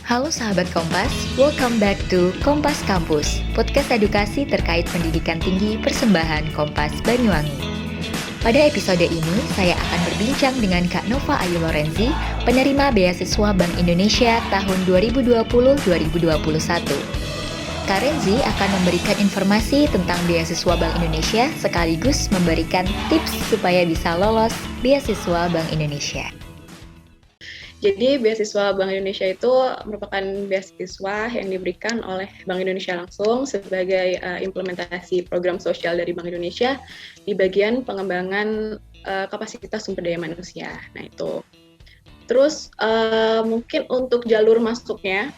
Halo sahabat Kompas, welcome back to Kompas Kampus, podcast edukasi terkait pendidikan tinggi persembahan Kompas Banyuwangi. Pada episode ini, saya akan berbincang dengan Kak Nova Ayu Lorenzi, penerima beasiswa Bank Indonesia tahun 2020-2021. Kak Renzi akan memberikan informasi tentang beasiswa Bank Indonesia sekaligus memberikan tips supaya bisa lolos beasiswa Bank Indonesia. Jadi beasiswa Bank Indonesia itu merupakan beasiswa yang diberikan oleh Bank Indonesia langsung sebagai implementasi program sosial dari Bank Indonesia di bagian pengembangan kapasitas sumber daya manusia. Nah itu. Terus mungkin untuk jalur masuknya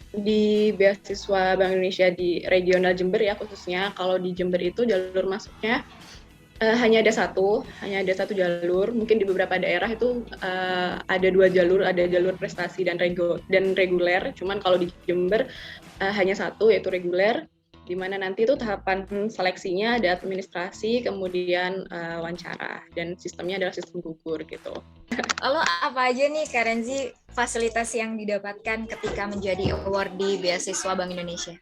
di beasiswa Bank Indonesia di regional Jember ya khususnya, kalau di Jember itu jalur masuknya hanya ada satu jalur. Mungkin di beberapa daerah itu ada dua jalur, ada jalur prestasi dan reguler. Cuman kalau di Jember hanya satu, yaitu reguler, di mana nanti itu tahapan seleksinya ada administrasi, kemudian wawancara, dan sistemnya adalah sistem gugur gitu. Lalu apa aja nih Kak Renzi fasilitas yang didapatkan ketika menjadi awardee beasiswa Bank Indonesia?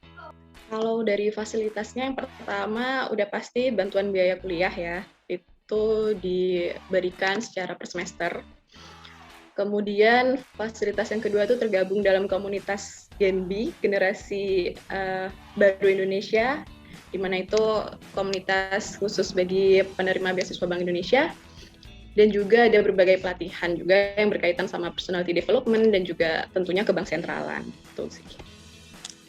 Kalau dari fasilitasnya yang pertama udah pasti bantuan biaya kuliah ya, itu diberikan secara per semester. Kemudian fasilitas yang kedua itu tergabung dalam komunitas Genbi, generasi baru Indonesia, di mana itu komunitas khusus bagi penerima beasiswa Bank Indonesia. Dan juga ada berbagai pelatihan juga yang berkaitan sama personality development dan juga tentunya ke bank sentralan. Itu sih.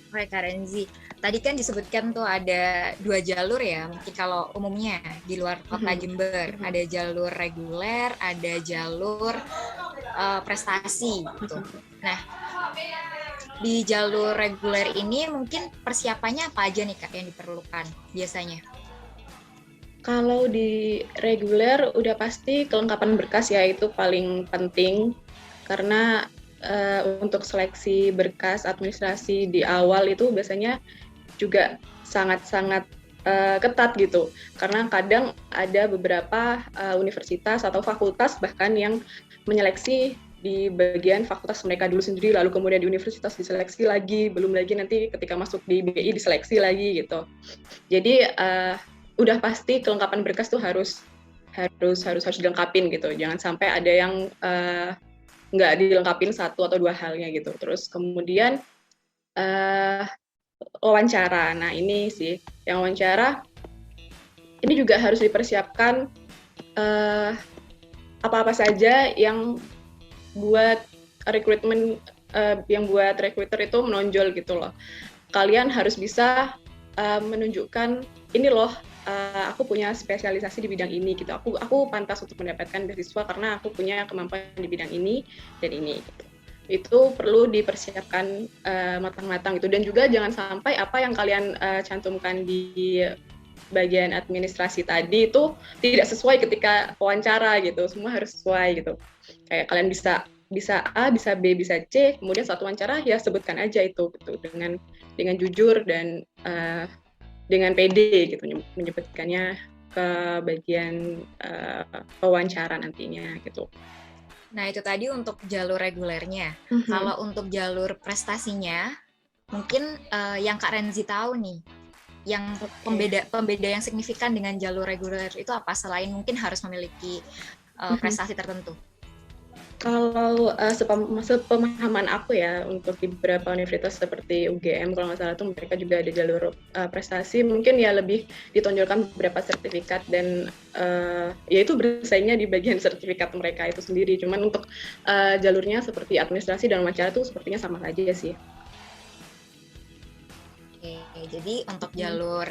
Oke Kak Renzi, tadi kan disebutkan tuh ada dua jalur ya, mungkin kalau umumnya di luar kota Jember, ada jalur reguler, ada jalur prestasi gitu. Nah, di jalur reguler ini mungkin persiapannya apa aja nih Kak yang diperlukan biasanya? Kalau di reguler udah pasti kelengkapan berkas ya, itu paling penting karena untuk seleksi berkas administrasi di awal itu biasanya juga sangat-sangat ketat gitu, karena kadang ada beberapa universitas atau fakultas bahkan yang menyeleksi di bagian fakultas mereka dulu sendiri, lalu kemudian di universitas diseleksi lagi, belum lagi nanti ketika masuk di BI diseleksi lagi gitu. Jadi udah pasti kelengkapan berkas tuh harus dilengkapin gitu, jangan sampai ada yang nggak dilengkapin satu atau dua halnya gitu. Terus kemudian wawancara. Nah ini sih yang wawancara ini juga harus dipersiapkan apa-apa saja yang buat rekrutmen yang buat recruiter itu menonjol gitu loh. Kalian harus bisa menunjukkan ini loh, aku punya spesialisasi di bidang ini gitu. Aku pantas untuk mendapatkan beasiswa karena aku punya kemampuan di bidang ini dan ini gitu. Itu perlu dipersiapkan matang-matang gitu, dan juga jangan sampai apa yang kalian cantumkan di bagian administrasi tadi itu tidak sesuai ketika wawancara gitu. Semua harus sesuai gitu. Kayak kalian bisa A, bisa B, bisa C, kemudian saat wawancara ya sebutkan aja itu gitu dengan jujur dan dengan PD gitu menyebutkannya ke bagian wawancara nantinya gitu. Nah itu tadi untuk jalur regulernya. Kalau untuk jalur prestasinya, mungkin yang Kak Renzi tahu nih, yang pembeda yang signifikan dengan jalur reguler itu apa selain mungkin harus memiliki prestasi tertentu? Kalau sepemahaman aku ya, untuk di beberapa universitas seperti UGM kalau nggak salah tuh mereka juga ada jalur prestasi, mungkin ya lebih ditonjolkan beberapa sertifikat dan ya itu bersaingnya di bagian sertifikat mereka itu sendiri. Cuman untuk jalurnya seperti administrasi dan wawancara tuh sepertinya sama aja sih. Oke, jadi untuk jalur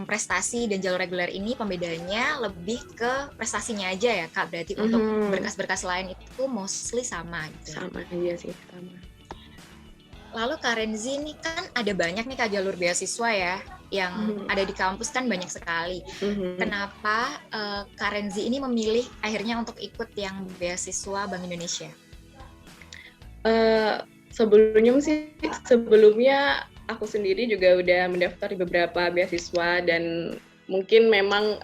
prestasi dan jalur reguler ini pembedanya lebih ke prestasinya aja ya Kak, berarti untuk berkas-berkas lain itu mostly sama gitu. Sama aja sih, sama. Lalu Kak Renzi ini kan ada banyak nih Kak jalur beasiswa ya yang ada di kampus kan banyak sekali. Kenapa Kak Renzi ini memilih akhirnya untuk ikut yang beasiswa Bank Indonesia? Sebelumnya aku sendiri juga udah mendaftar di beberapa beasiswa dan mungkin memang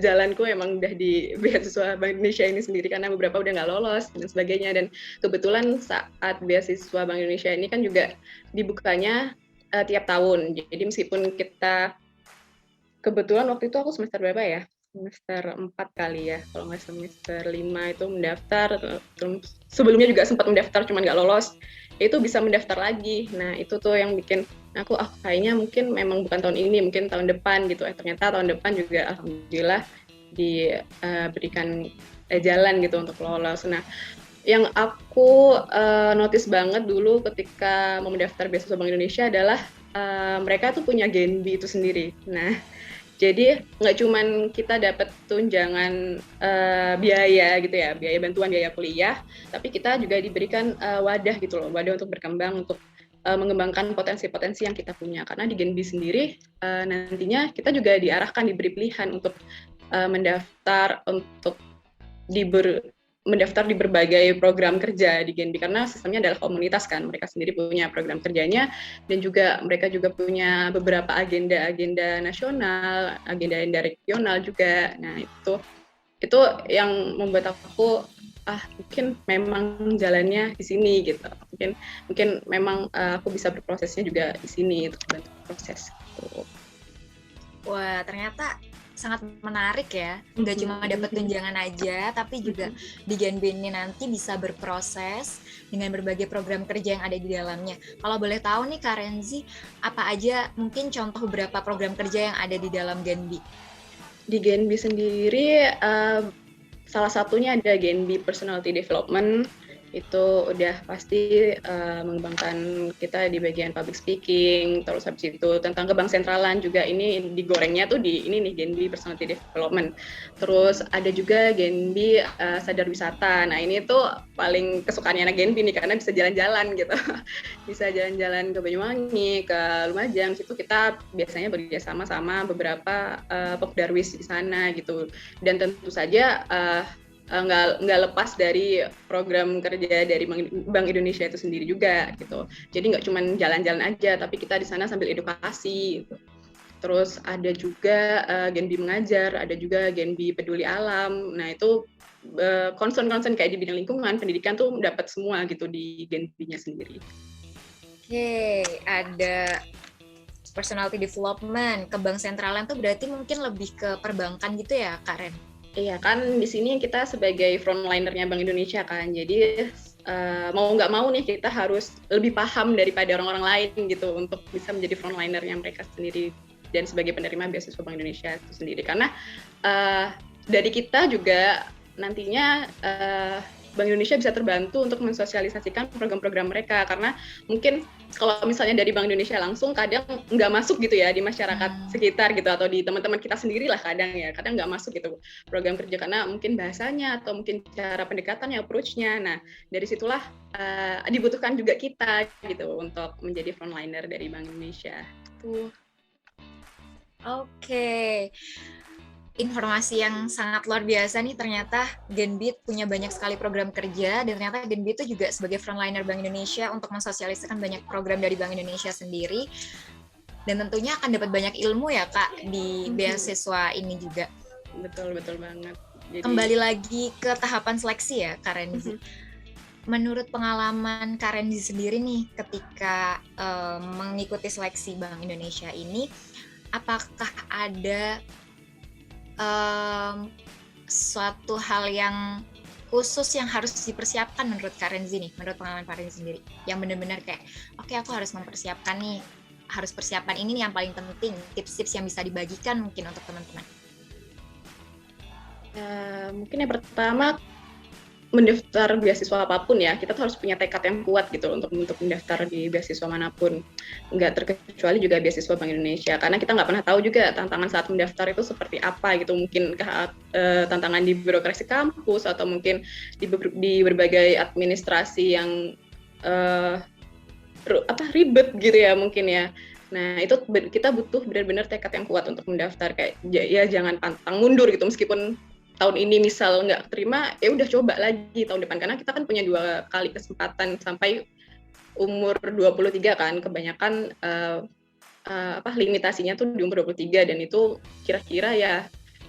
jalanku emang udah di beasiswa Bank Indonesia ini sendiri karena beberapa udah nggak lolos dan sebagainya. Dan kebetulan saat beasiswa Bank Indonesia ini kan juga dibukanya tiap tahun. Jadi meskipun kita kebetulan waktu itu aku semester berapa ya? Semester 4 kali ya, kalau nggak semester 5 itu mendaftar, sebelumnya juga sempat mendaftar cuman nggak lolos, itu bisa mendaftar lagi. Nah itu tuh yang bikin aku kayaknya mungkin memang bukan tahun ini, mungkin tahun depan gitu. Ternyata tahun depan juga alhamdulillah diberikan jalan gitu untuk lolos. Nah yang aku notice banget dulu ketika mau mendaftar beasiswa Bank Indonesia adalah mereka tuh punya Genbi itu sendiri. Nah jadi nggak cuman kita dapat tunjangan biaya gitu ya, biaya bantuan biaya kuliah, tapi kita juga diberikan wadah gitu loh, wadah untuk berkembang, untuk mengembangkan potensi-potensi yang kita punya. Karena di Genbi sendiri nantinya kita juga diarahkan, diberi pilihan untuk mendaftar untuk mendaftar di berbagai program kerja di Genbi karena sistemnya adalah komunitas kan, mereka sendiri punya program kerjanya dan juga mereka juga punya beberapa agenda-agenda nasional, agenda regional juga. Nah itu yang membuat aku mungkin memang jalannya di sini gitu. Mungkin memang aku bisa berprosesnya juga di sini untuk bantu proses gitu. Wah, ternyata sangat menarik ya. Nggak cuma dapat tunjangan aja, tapi juga di Genbi ini nanti bisa berproses dengan berbagai program kerja yang ada di dalamnya. Kalau boleh tahu nih Kak Renzi, apa aja mungkin contoh beberapa program kerja yang ada di dalam Genbi? Di Genbi sendiri, salah satunya ada Genbi Personality Development, itu udah pasti mengembangkan kita di bagian public speaking, terus habis itu tentang kebank sentralan juga ini digorengnya tuh di ini nih Genbi Personality Development. Terus ada juga Genbi Sadar Wisata. Nah ini tuh paling kesukaannya anak Genbi nih karena bisa jalan-jalan gitu, bisa jalan-jalan ke Banyuwangi, ke Lumajang. Situ kita biasanya bekerjasama sama beberapa Pokdarwis di sana gitu. Dan tentu saja nggak lepas dari program kerja dari Bank Indonesia itu sendiri juga gitu. Jadi nggak cuma jalan-jalan aja, tapi kita di sana sambil edukasi gitu. Terus ada juga Genbi Mengajar, ada juga Genbi Peduli Alam. Nah itu concern-concern kayak di bidang lingkungan, pendidikan tuh dapat semua gitu di Genbi-nya sendiri. Oke, ada personality development, ke bank sentralan tuh berarti mungkin lebih ke perbankan gitu ya, Kak Ren? Iya kan di sini kita sebagai frontlinernya Bank Indonesia kan, jadi mau nggak mau nih kita harus lebih paham daripada orang-orang lain gitu untuk bisa menjadi frontlinernya mereka sendiri dan sebagai penerima beasiswa Bank Indonesia itu sendiri. Karena dari kita juga nantinya Bank Indonesia bisa terbantu untuk mensosialisasikan program-program mereka karena mungkin kalau misalnya dari Bank Indonesia langsung kadang nggak masuk gitu ya di masyarakat sekitar gitu atau di teman-teman kita sendiri lah kadang nggak masuk gitu program kerja karena mungkin bahasanya atau mungkin cara pendekatannya, approach-nya. Nah dari situlah dibutuhkan juga kita gitu untuk menjadi frontliner dari Bank Indonesia. Oke. Informasi yang sangat luar biasa nih, ternyata Genbi punya banyak sekali program kerja dan ternyata Genbi itu juga sebagai frontliner Bank Indonesia untuk mensosialisasikan banyak program dari Bank Indonesia sendiri dan tentunya akan dapat banyak ilmu ya Kak di beasiswa ini juga. Betul banget. Jadi, kembali lagi ke tahapan seleksi ya Kak Renzi. Menurut pengalaman Kak Renzi sendiri nih ketika mengikuti seleksi Bank Indonesia ini, apakah ada suatu hal yang khusus yang harus dipersiapkan menurut Kak Renzi nih, menurut pengalaman Kak Renzi sendiri, yang benar-benar kayak, oke, aku harus mempersiapkan nih, harus persiapan ini nih yang paling penting, tips-tips yang bisa dibagikan mungkin untuk teman-teman. Mungkin yang pertama mendaftar beasiswa apapun ya, kita tuh harus punya tekad yang kuat gitu untuk mendaftar di beasiswa manapun. Nggak terkecuali juga beasiswa Bank Indonesia, karena kita nggak pernah tahu juga tantangan saat mendaftar itu seperti apa gitu. Mungkin tantangan di birokrasi kampus atau mungkin di berbagai administrasi yang ribet gitu ya mungkin ya. Nah itu kita butuh benar-benar tekad yang kuat untuk mendaftar, kayak ya jangan pantang mundur gitu meskipun tahun ini misal nggak terima, ya udah coba lagi tahun depan. Karena kita kan punya 2 kali kesempatan sampai umur 23 kan, kebanyakan limitasinya tuh di umur 23, dan itu kira-kira ya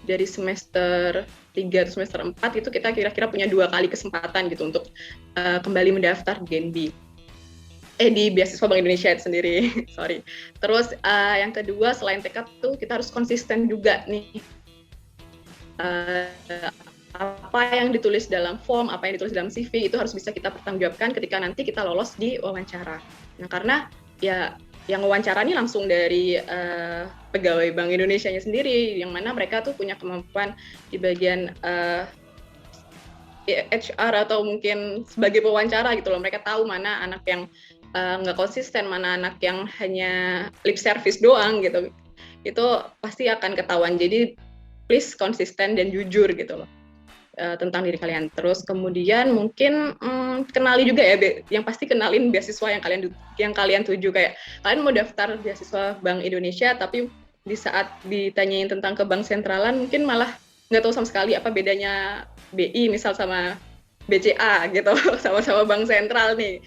dari semester 3 atau semester 4 itu kita kira-kira punya 2 kali kesempatan gitu untuk kembali mendaftar di beasiswa Bank Indonesia itu sendiri. Sorry. Terus yang kedua, selain tekad tuh kita harus konsisten juga nih. Apa yang ditulis dalam form, apa yang ditulis dalam CV itu harus bisa kita pertanggungjawabkan ketika nanti kita lolos di wawancara. Nah, karena ya yang wawancara ini langsung dari pegawai Bank Indonesia-nya sendiri, yang mana mereka tuh punya kemampuan di bagian HR atau mungkin sebagai pewawancara gitu loh. Mereka tahu mana anak yang nggak konsisten, mana anak yang hanya lip service doang gitu. Itu pasti akan ketahuan. Jadi please konsisten dan jujur gitu loh tentang diri kalian. Terus kemudian mungkin kenali juga ya, yang pasti kenalin beasiswa yang kalian tuju. Kayak kalian mau daftar beasiswa Bank Indonesia, tapi di saat ditanyain tentang ke bank sentralan mungkin malah nggak tahu sama sekali apa bedanya BI misal sama BCA gitu, sama-sama bank sentral nih.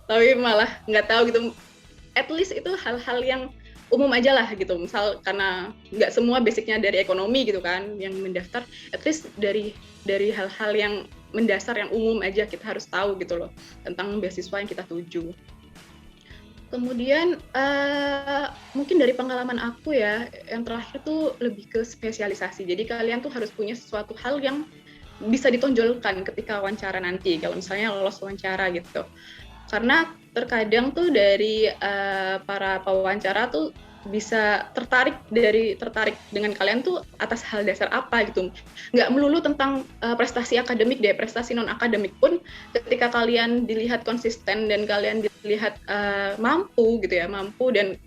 Tapi malah nggak tahu gitu. At least itu hal-hal yang umum aja lah gitu. Misal karena nggak semua basicnya dari ekonomi gitu kan yang mendaftar, at least dari hal-hal yang mendasar yang umum aja kita harus tahu gitu loh tentang beasiswa yang kita tuju. Kemudian mungkin dari pengalaman aku ya, yang terakhir tuh lebih ke spesialisasi. Jadi kalian tuh harus punya sesuatu hal yang bisa ditonjolkan ketika wawancara nanti, kalau misalnya lolos wawancara gitu. Karena terkadang tuh dari para pewawancara tuh bisa tertarik dengan kalian tuh atas hal dasar apa gitu. Nggak melulu tentang prestasi akademik deh, prestasi non akademik pun ketika kalian dilihat konsisten dan kalian dilihat mampu dan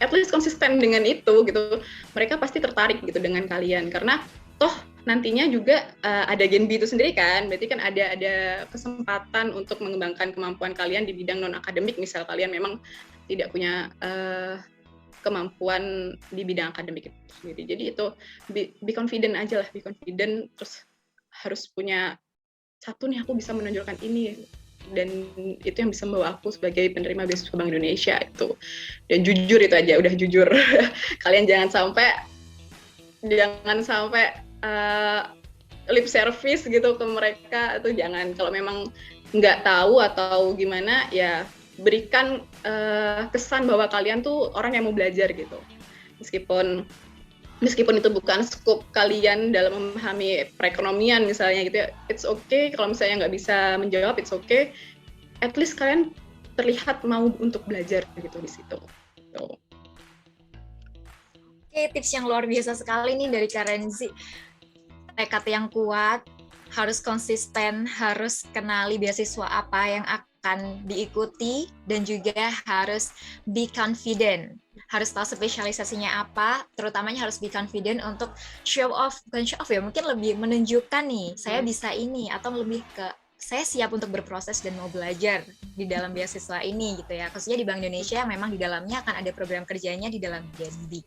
at least konsisten dengan itu gitu, mereka pasti tertarik gitu dengan kalian, karena toh nantinya juga ada Gen B itu sendiri kan, berarti kan ada kesempatan untuk mengembangkan kemampuan kalian di bidang non akademik, misal kalian memang tidak punya kemampuan di bidang akademik itu sendiri. Jadi itu be confident aja lah, be confident, terus harus punya satu nih, aku bisa menonjolkan ini, dan itu yang bisa membawa aku sebagai penerima beasiswa Bank Indonesia itu. Dan jujur itu aja, udah jujur. Kalian jangan sampai lip service gitu ke mereka, itu jangan. Kalau memang nggak tahu atau gimana, ya berikan kesan bahwa kalian tuh orang yang mau belajar gitu. Meskipun itu bukan skop kalian dalam memahami perekonomian misalnya gitu ya, it's okay kalau misalnya nggak bisa menjawab, it's okay. At least kalian terlihat mau untuk belajar gitu di situ. Oke, tips yang luar biasa sekali nih dari Kak Renzi. Tekad yang kuat, harus konsisten, harus kenali beasiswa apa yang akan diikuti, dan juga harus be confident. Harus tahu spesialisasinya apa, terutamanya harus be confident untuk show off, bukan show off ya, mungkin lebih menunjukkan nih, saya bisa ini, atau lebih ke saya siap untuk berproses dan mau belajar di dalam beasiswa ini gitu ya. Khususnya di Bank Indonesia memang di dalamnya akan ada program kerjanya di dalam Gen B.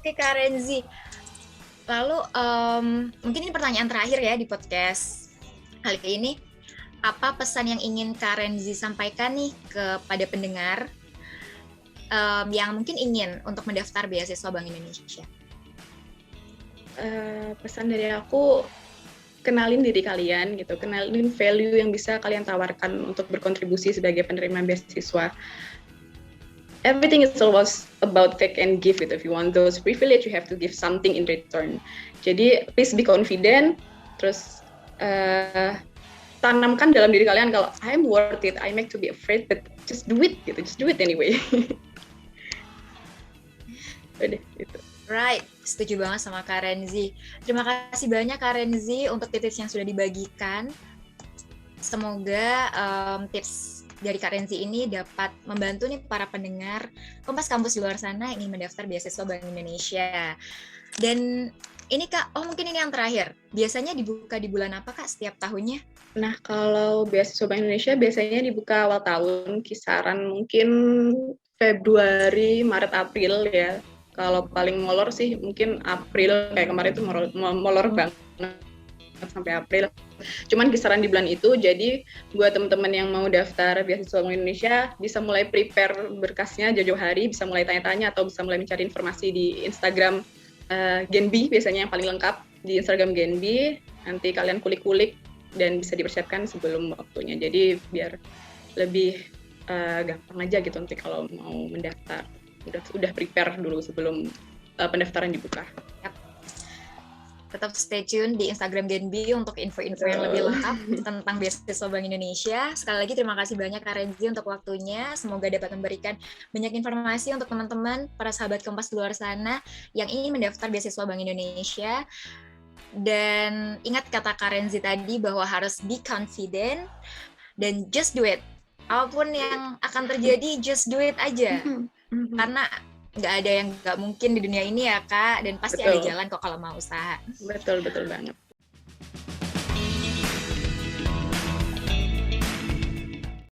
Oke Kak Renzi, lalu mungkin ini pertanyaan terakhir ya di podcast kali ini. Apa pesan yang ingin Kak Renzi sampaikan nih kepada pendengar yang mungkin ingin untuk mendaftar beasiswa Bank Indonesia? Pesan dari aku, kenalin diri kalian gitu, kenalin value yang bisa kalian tawarkan untuk berkontribusi sebagai penerima beasiswa. Everything is always about take and give gitu. If you want those privilege, you have to give something in return. Jadi please be confident, terus tanamkan dalam diri kalian kalau I'm worth it, I make to be afraid, but just do it gitu, just do it anyway. Udah gitu. Right, setuju banget sama Kak Renzi. Terima kasih banyak Kak Renzi untuk tips yang sudah dibagikan. Semoga tips dari Kak Renzi ini dapat membantu nih para pendengar Kompas Kampus di luar sana yang ingin mendaftar beasiswa Bank Indonesia. Dan ini Kak, mungkin ini yang terakhir. Biasanya dibuka di bulan apa Kak setiap tahunnya? Nah, kalau beasiswa Bank Indonesia biasanya dibuka awal tahun, kisaran mungkin Februari, Maret, April ya. Kalau paling molor sih mungkin April, kayak kemarin itu molor banget sampai April. Cuman kisaran di bulan itu, jadi buat teman-teman yang mau daftar beasiswa Bank Indonesia bisa mulai prepare berkasnya jauh-jauh hari, bisa mulai tanya-tanya atau bisa mulai mencari informasi di Instagram Genbi, biasanya yang paling lengkap di Instagram Genbi. Nanti kalian kulik-kulik dan bisa dipersiapkan sebelum waktunya. Jadi biar lebih gampang aja gitu nanti kalau mau mendaftar. Udah prepare dulu sebelum pendaftaran dibuka. Tetap stay tune di Instagram Genbi untuk info-info yang lebih lengkap tentang beasiswa Bank Indonesia. Sekali lagi terima kasih banyak Kak Renzi untuk waktunya. Semoga dapat memberikan banyak informasi untuk teman-teman, para sahabat Kompas di luar sana yang ingin mendaftar beasiswa Bank Indonesia. Dan ingat kata Kak Renzi tadi bahwa harus be confident dan just do it. Apapun yang akan terjadi, just do it aja. Karena nggak ada yang nggak mungkin di dunia ini ya Kak, dan pasti ada jalan kok kalau mau usaha. Betul banget.